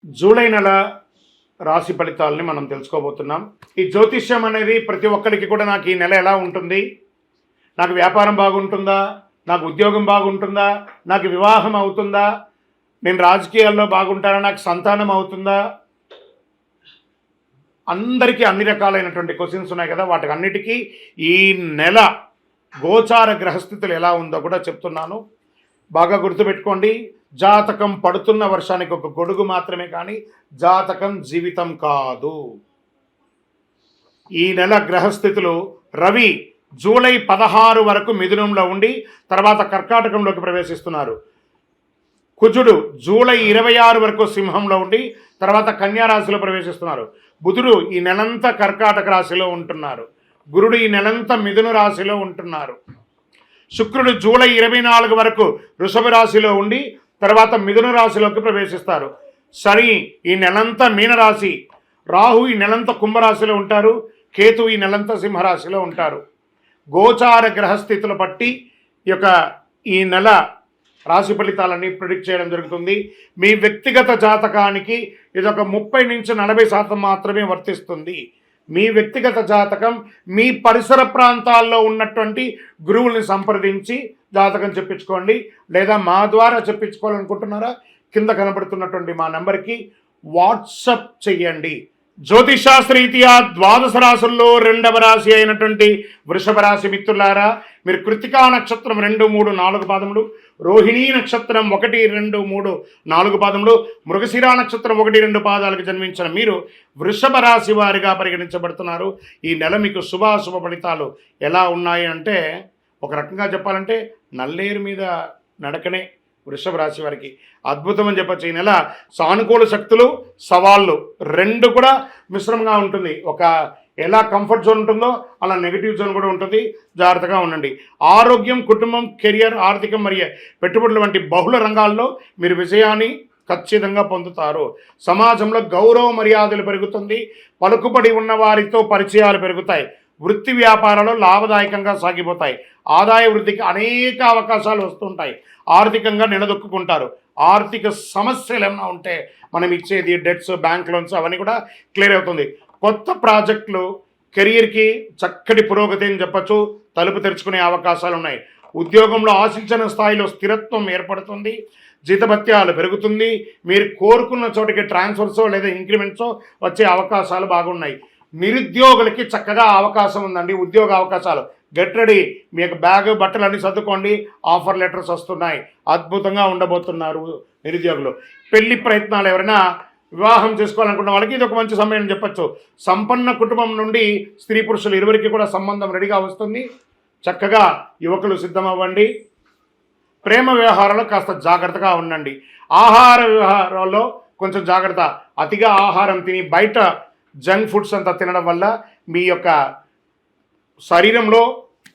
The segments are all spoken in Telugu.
జూలై నెల రాశి ఫలితాలని మనం తెలుసుకోబోతున్నాం. ఈ జ్యోతిష్యం అనేది ప్రతి ఒక్కరికి కూడా నాకు ఈ నెల ఎలా ఉంటుంది, నాకు వ్యాపారం బాగుంటుందా, నాకు ఉద్యోగం బాగుంటుందా, నాకు వివాహం అవుతుందా, నేను రాజకీయాల్లో బాగుంటానా, నాకు సంతానం అవుతుందా, అందరికీ అన్ని రకాలైనటువంటి క్వశ్చన్స్ ఉన్నాయి కదా. వాటికి అన్నిటికీ ఈ నెల గోచార గ్రహస్థితులు ఎలా ఉందో కూడా చెప్తున్నాను. బాగా గుర్తుపెట్టుకోండి. జాతకం పడుతున్న వర్షానికి ఒక గొడుగు మాత్రమే, కానీ జాతకం జీవితం కాదు. ఈ నెల గ్రహస్థితులు: రవి జూలై 16 వరకు మిథునంలో ఉండి తర్వాత కర్కాటకంలోకి ప్రవేశిస్తున్నారు. కుజుడు జూలై 26 వరకు సింహంలో ఉండి తర్వాత కన్యా రాశిలో ప్రవేశిస్తున్నారు. బుధుడు ఈ నెలంతా కర్కాటక రాశిలో ఉంటున్నారు. గురుడు ఈ నెలంతా మిథున రాశిలో ఉంటున్నారు. శుక్రుడు జూలై 24 వరకు వృషభ రాశిలో ఉండి తర్వాత మిథున రాశిలోకి ప్రవేశిస్తారు. శని ఈ నెలంతా మీనరాశి, రాహు ఈ నెలంతా కుంభరాశిలో ఉంటారు, కేతు ఈ నెలంతా సింహరాశిలో ఉంటారు. గోచార గ్రహస్థితులు బట్టి ఈ నెల రాశి ఫలితాలని ప్రిడిక్ట్ చేయడం జరుగుతుంది. మీ వ్యక్తిగత జాతకానికి ఇదొక 30 నుంచి 40% మాత్రమే వర్తిస్తుంది. మీ వ్యక్తిగత జాతకం మీ పరిసర ప్రాంతాల్లో ఉన్నటువంటి గురువుల్ని సంప్రదించి జాతకం చెప్పించుకోండి. లేదా మా ద్వారా చెప్పించుకోవాలనుకుంటున్నారా, కింద కనబడుతున్నటువంటి మా నెంబర్కి వాట్సప్ చెయ్యండి. జ్యోతిషాస్త్రరీత్యా ద్వాదశ రాశుల్లో 2వ రాశి అయినటువంటి వృషభ రాశి మిత్రులారా, మీరు కృతికా నక్షత్రం 2, 3, 4 పాదములు, రోహిణీ నక్షత్రం 1, 2, 3, 4 పాదములు, మృగశిరా నక్షత్రం 1, 2 పాదాలకు జన్మించిన మీరు వృషభ రాశి వారిగా పరిగణించబడుతున్నారు. ఈ నెల మీకు శుభాశుభ ఫలితాలు ఎలా ఉన్నాయి అంటే, ఒక రకంగా చెప్పాలంటే నల్లేరు మీద నడకనే వృషభ రాశి వారికి అద్భుతం అని చెప్పచ్చు. ఈ నెల సానుకూల శక్తులు, సవాళ్ళు 2 కూడా మిశ్రమంగా ఉంటుంది. ఒక ఎలా కంఫర్ట్ జోన్ ఉంటుందో అలా నెగిటివ్ జోన్ కూడా ఉంటుంది. జాగ్రత్తగా ఉండండి. ఆరోగ్యం, కుటుంబం, కెరియర్, ఆర్థికం మరియు పెట్టుబడులు వంటి బహుళ రంగాల్లో మీరు విజయాన్ని ఖచ్చితంగా పొందుతారు. సమాజంలో గౌరవ మర్యాదలు పెరుగుతుంది. పలుకుబడి ఉన్న వారితో పరిచయాలు పెరుగుతాయి. వృత్తి వ్యాపారాలు లాభదాయకంగా సాగిపోతాయి. ఆదాయ వృద్ధికి అనేక అవకాశాలు వస్తుంటాయి. ఆర్థికంగా నిలదొక్కుంటారు. ఆర్థిక సమస్యలు ఏమైనా ఉంటే మనం ఇచ్చేది డెట్స్, బ్యాంక్ లోన్స్ అవన్నీ కూడా క్లియర్ అవుతుంది. కొత్త ప్రాజెక్టులు కెరియర్కి చక్కటి పురోగతి అని చెప్పచ్చు, తలుపు తెరుచుకునే అవకాశాలు ఉన్నాయి. ఉద్యోగంలో ఆశించిన స్థాయిలో స్థిరత్వం ఏర్పడుతుంది. జీతభత్యాలు పెరుగుతుంది. మీరు కోరుకున్న చోటికి ట్రాన్స్ఫర్సో లేదా ఇంక్రిమెంట్సో వచ్చే అవకాశాలు బాగున్నాయి. నిరుద్యోగులకి చక్కగా అవకాశం ఉందండి. ఉద్యోగ అవకాశాలు గెట్ రెడీ. మీకు బ్యాగ్, బట్టలు అన్నీ సర్దుకోండి. ఆఫర్ లెటర్స్ వస్తున్నాయి. అద్భుతంగా ఉండబోతున్నారు నిరుద్యోగులు. పెళ్లి ప్రయత్నాలు ఎవరైనా వివాహం చేసుకోవాలనుకున్న వాళ్ళకి ఇది ఒక మంచి సమయం అని చెప్పచ్చు. సంపన్న కుటుంబం నుండి స్త్రీ పురుషులు ఇరువురికి కూడా సంబంధం రెడీగా వస్తుంది. చక్కగా యువకులు సిద్ధమవ్వండి. ప్రేమ వ్యవహారాల్లో కాస్త జాగ్రత్తగా ఉండండి. ఆహార వ్యవహారాల్లో కొంచెం జాగ్రత్త. అతిగా ఆహారం తిని బయట జంక్ ఫుడ్స్ అంతా తినడం వల్ల మీ యొక్క శరీరంలో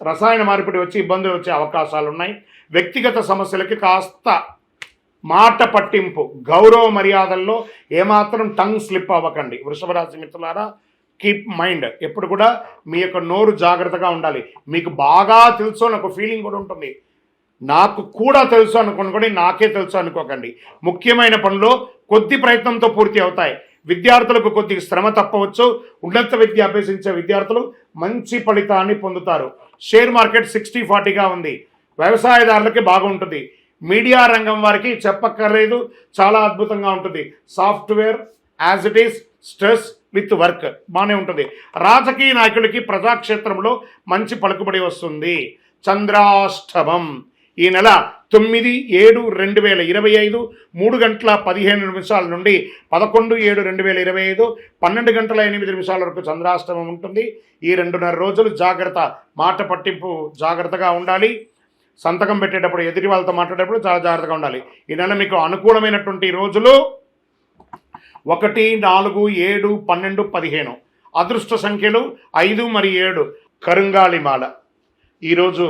రసాయన మార్పిడి వచ్చి ఇబ్బందులు వచ్చే అవకాశాలు ఉన్నాయి. వ్యక్తిగత సమస్యలకి కాస్త మాట పట్టింపు, గౌరవ మర్యాదల్లో ఏమాత్రం టంగ్ స్లిప్ అవ్వకండి. వృషభ రాశి మిత్రులారా, కీప్ మైండ్. ఎప్పుడు కూడా మీ యొక్క నోరు జాగ్రత్తగా ఉండాలి. మీకు బాగా తెలుసు అని ఒక ఫీలింగ్ కూడా ఉంటుంది. నాకు కూడా తెలుసు అనుకోండి, నాకే తెలుసు అనుకోకండి. ముఖ్యమైన పనులు కొద్ది ప్రయత్నంతో పూర్తి అవుతాయి. విద్యార్థులకు కొద్దిగా శ్రమ తప్పవచ్చు. ఉన్నత విద్య అభ్యసించే విద్యార్థులు మంచి ఫలితాన్ని పొందుతారు. షేర్ మార్కెట్ 60-40గా ఉంది. వ్యవసాయదారులకి బాగుంటుంది. మీడియా రంగం వారికి చెప్పక్కర్లేదు, చాలా అద్భుతంగా ఉంటుంది. Software as it is, stress with work బాగానే ఉంటుంది. రాజకీయ నాయకులకి ప్రజాక్షేత్రంలో మంచి పలుకుబడి వస్తుంది. చంద్రాష్టమం ఈ నెల 9/7/2025 3:15 నుండి 11/7/2025 12:08 వరకు చంద్రాష్టమం ఉంటుంది. ఈ 2.5 రోజులు జాగ్రత్త. మాట పట్టింపు, జాగ్రత్తగా ఉండాలి. సంతకం పెట్టేటప్పుడు, ఎదుటి వాళ్ళతో మాట్లాడేటప్పుడు చాలా జాగ్రత్తగా ఉండాలి. ఈ నెల మీకు అనుకూలమైనటువంటి రోజులు 1, 4, 7, 12, 15. అదృష్ట సంఖ్యలు 5 మరియు 7. కరుంగాళిమాల. ఈరోజు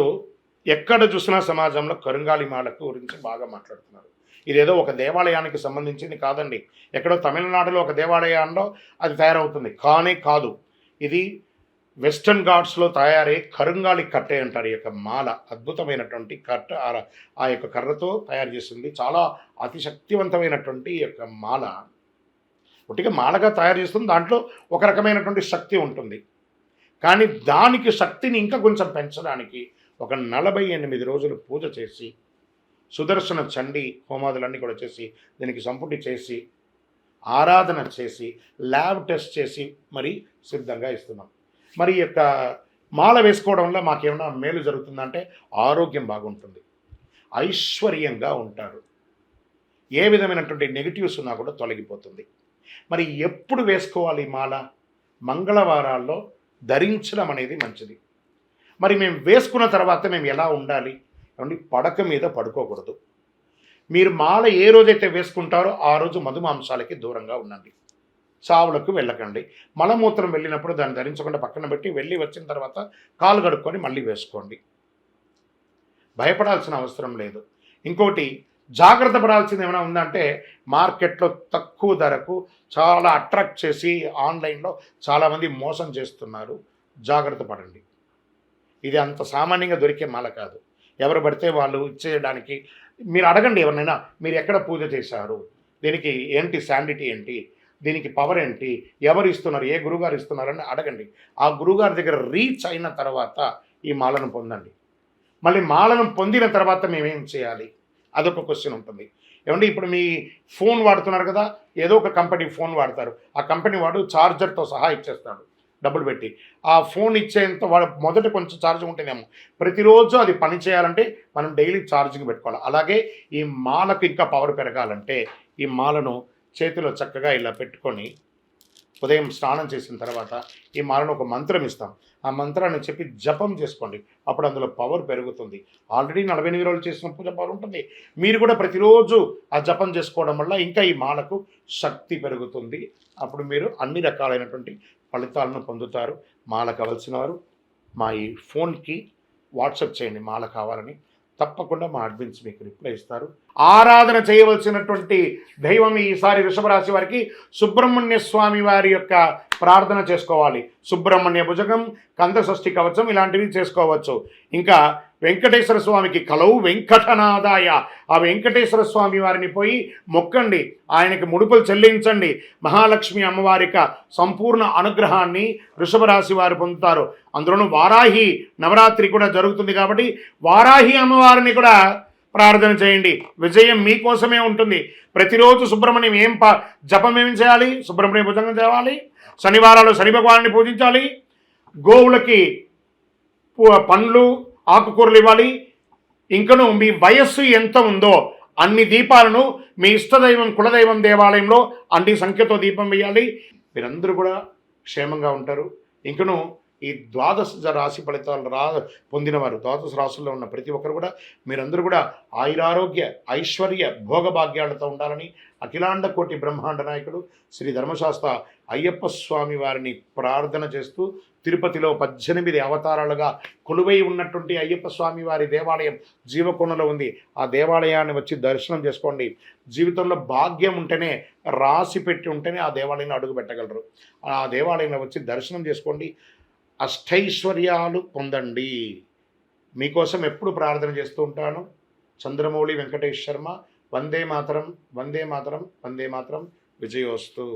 ఎక్కడ చూసినా సమాజంలో కరుంగాళిమాల గురించి బాగా మాట్లాడుతున్నారు. ఇదేదో ఒక దేవాలయానికి సంబంధించింది కాదండి. ఎక్కడో తమిళనాడులో ఒక దేవాలయంలో అది తయారవుతుంది కానీ కాదు. ఇది వెస్టర్న్ ఘాట్స్లో తయారయ్యే కరుంగాళి కట్టె అంటారు. ఈ యొక్క మాల అద్భుతమైనటువంటి కట్ట, ఆ యొక్క కర్రతో తయారు చేస్తుంది. చాలా అతి శక్తివంతమైనటువంటి ఈ యొక్క మాల ఒట్టిగా మాలగా తయారు చేస్తుంది, దాంట్లో ఒక రకమైనటువంటి శక్తి ఉంటుంది. కానీ దానికి శక్తిని ఇంకా కొంచెం పెంచడానికి ఒక 48 రోజులు పూజ చేసి, సుదర్శన చండీ హోమాదులన్నీ కూడా చేసి, దీనికి సంపుటి చేసి, ఆరాధన చేసి, ల్యాబ్ టెస్ట్ చేసి మరి సిద్ధంగా ఇస్తున్నాం. మరి ఈ యొక్క మాల వేసుకోవడం వల్ల మాకేమైనా మేలు జరుగుతుందంటే ఆరోగ్యం బాగుంటుంది, ఐశ్వర్యంగా ఉంటారు, ఏ విధమైనటువంటి నెగిటివ్స్ ఉన్నా కూడా తొలగిపోతుంది. మరి ఎప్పుడు వేసుకోవాలి మాల? మంగళవారాల్లో ధరించడం అనేది మంచిది. మరి మేము వేసుకున్న తర్వాత మేము ఎలా ఉండాలి ఏమండి? పడక మీద పడుకోకూడదు. మీరు మాల ఏ రోజైతే వేసుకుంటారో ఆ రోజు మధుమాంసాలకి దూరంగా ఉండండి, చావులకు వెళ్ళకండి. మలమూత్రం వెళ్ళినప్పుడు దాన్ని ధరించకుండా పక్కన పెట్టి వెళ్ళి వచ్చిన తర్వాత కాలు కడుక్కొని మళ్ళీ వేసుకోండి, భయపడాల్సిన అవసరం లేదు. ఇంకోటి జాగ్రత్త పడాల్సింది ఏమైనా ఉందంటే, మార్కెట్లో తక్కువ ధరకు చాలా అట్రాక్ట్ చేసి ఆన్లైన్లో చాలామంది మోసం చేస్తున్నారు, జాగ్రత్త పడండి. ఇది అంత సామాన్యంగా దొరికే మాల కాదు. ఎవరు పడితే వాళ్ళు ఇచ్చేయడానికి. మీరు అడగండి ఎవరినైనా, మీరు ఎక్కడ పూజ చేశారు, దీనికి ఏంటి శాండిటీ ఏంటి, దీనికి పవర్ ఏంటి, ఎవరు ఇస్తున్నారు, ఏ గురుగారు ఇస్తున్నారని అడగండి. ఆ గురుగారి దగ్గర రీచ్ అయిన తర్వాత ఈ మాలను పొందండి. మళ్ళీ మాలను పొందిన తర్వాత మేమేం చేయాలి, అదొక క్వశ్చన్ ఉంటుంది. ఏమంటే ఇప్పుడు మీ ఫోన్ వాడుతున్నారు కదా, ఏదో ఒక కంపెనీ ఫోన్ వాడతారు, ఆ కంపెనీ వాడు ఛార్జర్తో సహా ఇచ్చేస్తాడు డబ్బులు పెట్టి. ఆ ఫోన్ ఇచ్చేంత వాడు మొదట కొంచెం ఛార్జ్ ఉంటేనేమో, ప్రతిరోజు అది పని చేయాలంటే మనం డైలీ ఛార్జింగ్ పెట్టుకోవాలి. అలాగే ఈ మాలకు ఇంకా పవర్ పెరగాలంటే ఈ మాలను చేతిలో చక్కగా ఇలా పెట్టుకొని ఉదయం స్నానం చేసిన తర్వాత ఈ మాలను ఒక మంత్రం ఇస్తాం, ఆ మంత్రాన్ని చెప్పి జపం చేసుకోండి, అప్పుడు అందులో పవర్ పెరుగుతుంది. ఆల్రెడీ 48 రోజులు చేసిన పూజ పవర్ ఉంటుంది. మీరు కూడా ప్రతిరోజు ఆ జపం చేసుకోవడం వల్ల ఇంకా ఈ మాలకు శక్తి పెరుగుతుంది. అప్పుడు మీరు అన్ని రకాలైనటువంటి ఫలితాలను పొందుతారు. మాల కావాల్సిన వారు మా ఈ ఫోన్కి వాట్సాప్ చేయండి మాల కావాలని, తప్పకుండా మా అడ్మిన్స్ మీకు రిప్లై ఇస్తారు. ఆరాధన చేయవలసినటువంటి దైవం ఈసారి వృషభరాశి వారికి సుబ్రహ్మణ్య స్వామి వారి యొక్క ప్రార్థన చేసుకోవాలి. సుబ్రహ్మణ్య భుజగం, కంద షష్ఠి కవచం ఇలాంటివి చేసుకోవచ్చు. ఇంకా వెంకటేశ్వర స్వామికి కలవు వెంకటనాదాయ, ఆ వెంకటేశ్వర స్వామి వారిని పోయి మొక్కండి, ఆయనకి ముడుపులు చెల్లించండి. మహాలక్ష్మి అమ్మవారిక సంపూర్ణ అనుగ్రహాన్ని వృషభరాశి వారు పొందుతారు. అందులోనూ వారాహి నవరాత్రి కూడా జరుగుతుంది కాబట్టి వారాహి అమ్మవారిని కూడా ప్రార్థన చేయండి, విజయం మీకోసమే ఉంటుంది. ప్రతిరోజు సుబ్రహ్మణ్యం జపం ఏం చేయాలి, సుబ్రహ్మణ్య భుజంగం చేయాలి, శనివారాలు శని భగవాన్ని పూజించాలి, గోవులకి పండ్లు ఆకుకూరలు ఇవ్వాలి. ఇంకను మీ వయస్సు ఎంత ఉందో అన్ని దీపాలను మీ ఇష్టదైవం కులదైవం దేవాలయంలో అన్ని సంఖ్యతో దీపం వేయాలి. మీరందరూ కూడా క్షేమంగా ఉంటారు. ఇంకను ఈ ద్వాదశ రాశి ఫలితాలు పొందినవారు, ద్వాదశ రాశుల్లో ఉన్న ప్రతి ఒక్కరు కూడా మీరందరూ కూడా ఆయురారోగ్య ఐశ్వర్య భోగభాగ్యాలతో ఉండాలని అఖిలాండ కోటి బ్రహ్మాండ నాయకుడు శ్రీ ధర్మశాస్త్ర అయ్యప్ప స్వామి వారిని ప్రార్థన చేస్తూ, తిరుపతిలో 18 అవతారాలుగా కొలువై ఉన్నటువంటి అయ్యప్ప స్వామి వారి దేవాలయం జీవకోణలో ఉంది. ఆ దేవాలయాన్ని వచ్చి దర్శనం చేసుకోండి. జీవితంలో భాగ్యం ఉంటేనే, రాసి పెట్టి ఉంటేనే ఆ దేవాలయంలో అడుగు పెట్టగలరు. ఆ దేవాలయంలో వచ్చి దర్శనం చేసుకోండి, అష్టైశ్వర్యాలు పొందండి. మీకోసం ఎప్పుడు ప్రార్థన చేస్తూ ఉంటాను. చంద్రమౌళి వెంకటేష్ శర్మ. వందే మాతరం, వందే మాతరం, వందే మాతరం. విజయోస్తు.